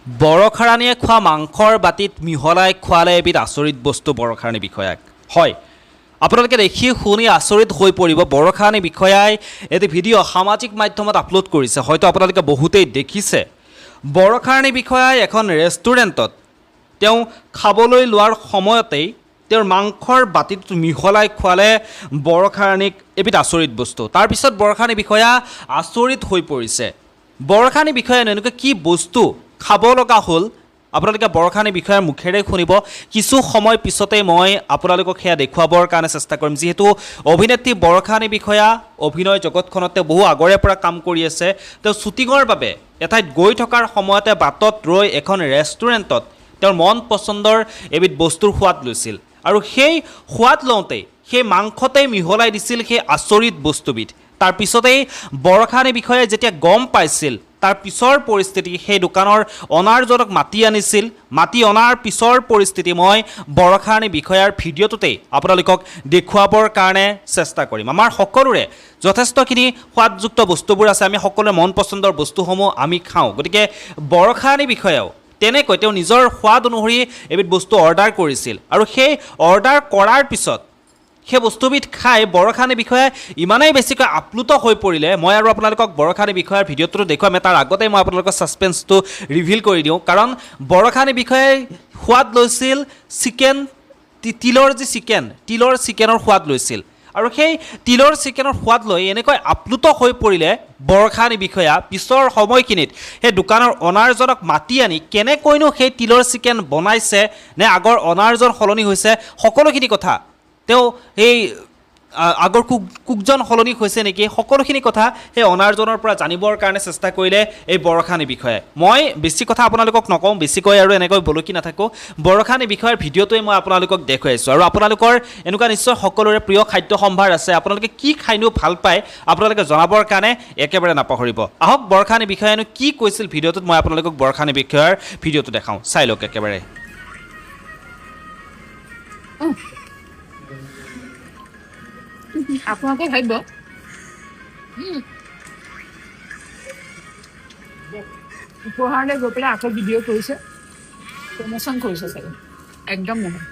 বৰখাৰাণীয়ে খোৱা মাংসৰ বাতিত মিহলাই খোৱালে এবিধ আচৰিত বস্তু বৰখাৰাণী বিষয়াক। হয়, আপোনালোকে দেখি শুনি আচৰিত হৈ পৰিব। বৰখাৰাণী বিষয়াই এটি ভিডিঅ' সামাজিক মাধ্যমত আপলোড কৰিছে, হয়তো আপোনালোকে বহুতেই দেখিছে। বৰখাৰাণী বিষয়াই এখন ৰেষ্টুৰেণ্টত তেওঁ খাবলৈ লোৱাৰ সময়তেই তেওঁৰ মাংসৰ বাতিত মিহলাই খোৱালে বৰখাৰাণীক এবিধ আচৰিত বস্তু। তাৰপিছত বৰখাৰাণী বিষয়া আচৰিত হৈ পৰিছে। বৰখাৰাণী বিষয়াই এনেকুৱা কি বস্তু খাব লগা হ'ল আপোনালোকে বৰখাৰাণী বিষয়াৰ মুখেৰে শুনিব। কিছু সময় পিছতেই মই আপোনালোকক সেয়া দেখুৱাবৰ কাৰণে চেষ্টা কৰিম, যিহেতু অভিনেত্ৰী বৰখাৰাণী বিষয়া অভিনয় জগতখনত তেওঁ বহু আগৰে পৰা কাম কৰি আছে। তেওঁ শ্বুটিঙৰ বাবে এঠাইত গৈ থকাৰ সময়তে বাটত ৰৈ এখন ৰেষ্টুৰেণ্টত তেওঁৰ মন পচন্দৰ এবিধ বস্তুৰ সোৱাদ লৈছিল, আৰু সেই সোৱাদ লওঁতেই সেই মাংসতেই মিহলাই দিছিল সেই আচৰিত বস্তুবিধ। তাৰপিছতেই বৰখাৰাণী বিষয়াই যেতিয়া গম পাইছিল, তাৰ পিছৰ পৰিস্থিতি সেই দোকানৰ অনাৰজনক মাতি আনিছিল। মাতি অনাৰ পিছৰ পৰিস্থিতি মই বৰখাৰাণী বিষয়াৰ ভিডিঅ'টোতেই আপোনালোকক দেখুৱাবৰ কাৰণে চেষ্টা কৰিম। আমাৰ সকলোৰে যথেষ্টখিনি সোৱাদযুক্ত বস্তুবোৰ আছে, আমি সকলোৰে মন পচন্দৰ বস্তুসমূহ আমি খাওঁ। গতিকে বৰখাৰাণী বিষয়াও তেনেকৈ তেওঁ নিজৰ সোৱাদ অনুসৰি এবিধ বস্তু অৰ্ডাৰ কৰিছিল, আৰু সেই অৰ্ডাৰ কৰাৰ পিছত সেই বস্তুবিধ খাই বৰখাৰাণী বিষয়াই ইমানেই বেছিকৈ আপ্লুত হৈ পৰিলে। মই আৰু আপোনালোকক বৰখাৰাণী বিষয়াৰ ভিডিঅ'টো দেখুৱাম। তাৰ আগতেই মই আপোনালোকৰ ছাছপেন্সটো ৰিভিল কৰি দিওঁ, কাৰণ বৰখাৰাণী বিষয়াই সোৱাদ লৈছিল তিলৰ যি তিলৰ চিকেনৰ সোৱাদ লৈছিল, আৰু সেই তিলৰ চিকেনৰ সোৱাদ লৈ এনেকৈ আপ্লুত হৈ পৰিলে বৰখাৰাণী বিষয়া। পিছৰ সময়খিনিত সেই দোকানৰ অনাৰজনক মাতি আনি কেনেকৈনো সেই তিলৰ চিকেন বনাইছে, নে আগৰ অনাৰজন সলনি হৈছে, সকলোখিনি কথা তেওঁ সেই আগৰ কুকজন সলনি হৈছে নেকি, সকলোখিনি কথা সেই অনাৰজনৰ পৰা জানিবৰ কাৰণে চেষ্টা কৰিলে এই বৰখাৰাণী বিষয়াই। মই বেছি কথা আপোনালোকক নকওঁ, বেছিকৈ আৰু এনেকৈ বলকি নাথাকোঁ। বৰখাৰাণী বিষয়াৰ ভিডিঅ'টোৱে মই আপোনালোকক দেখুৱাইছোঁ, আৰু আপোনালোকৰ এনেকুৱা নিশ্চয় সকলোৰে প্ৰিয় খাদ্য সম্ভাৰ আছে। আপোনালোকে কি খাইনো ভাল পায় আপোনালোকে জনাবৰ কাৰণে একেবাৰে নাপাহৰিব। আহক বৰখাৰাণী বিষয়ানো কি কৈছিল ভিডিঅ'টোত, মই আপোনালোকক বৰখাৰাণী বিষয়াৰ ভিডিঅ'টো দেখাওঁ, চাই লওক একেবাৰে। আপোনালোকে ভাবিব উপহাৰলৈ গৈ পেলাই আকৌ ভিডিঅ' কৰিছে, প্ৰমোশ্যন কৰিছে চাগে। একদম নহয়।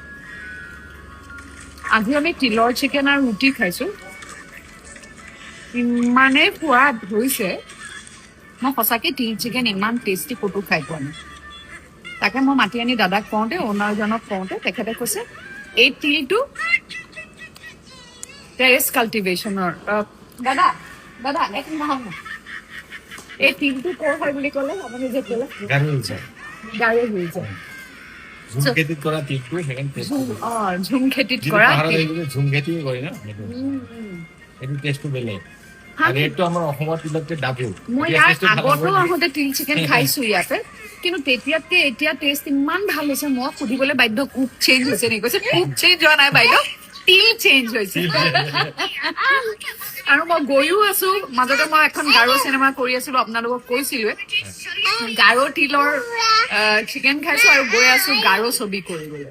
আজি আমি তিলৰ চিকেন আৰু ৰুটি খাইছোঁ, ইমানেই সোৱাদ হৈছে। মই সঁচাকৈ তিল চিকেন ইমান টেষ্টি ক'তো খাই পোৱা নাই। তাকে মই মাতি আনি দাদাক কওঁতে, অনাৰজনক কওঁতে তেখেতে কৈছে এই তিলটো টেৰেছ কাল্টিভেশ্যনৰ। দাদা এক নহয়, এই তিলটো ক'ৰ হয় বুলি ক'লে আপুনি যে ক'লে? গাৰো হিলছৰ ঝুম খেতিত কৰা তিলটো। ঝুম খেতিত কৰা ঝুম খেতি কৰে ন, সেইটো টেষ্টটো বেলেগ। মই ইয়াৰ আগতো আহোঁতে তিল চিকেন খাইছো ইয়াতে, কিন্তু তেতিয়াতকে এতিয়া টেষ্ট ইমান ভাল হৈছে। মই সুধিবলৈ বাধ্য, কুক চেঞ্জ হৈছে নেকি? কৈছে কুক চেঞ্জ হোৱা নাই বাইদেউ, তিল চেঞ্জ হৈছে। আৰু মই গৈও আছো, মাজতে মই এখন গাৰো চিনেমা কৰি আছিলো, আপোনালোকক কৈছিলোৱে। গাৰো তিলৰ চিকেন খাইছো আৰু গৈ আছো গাৰো ছবি কৰিবলৈ।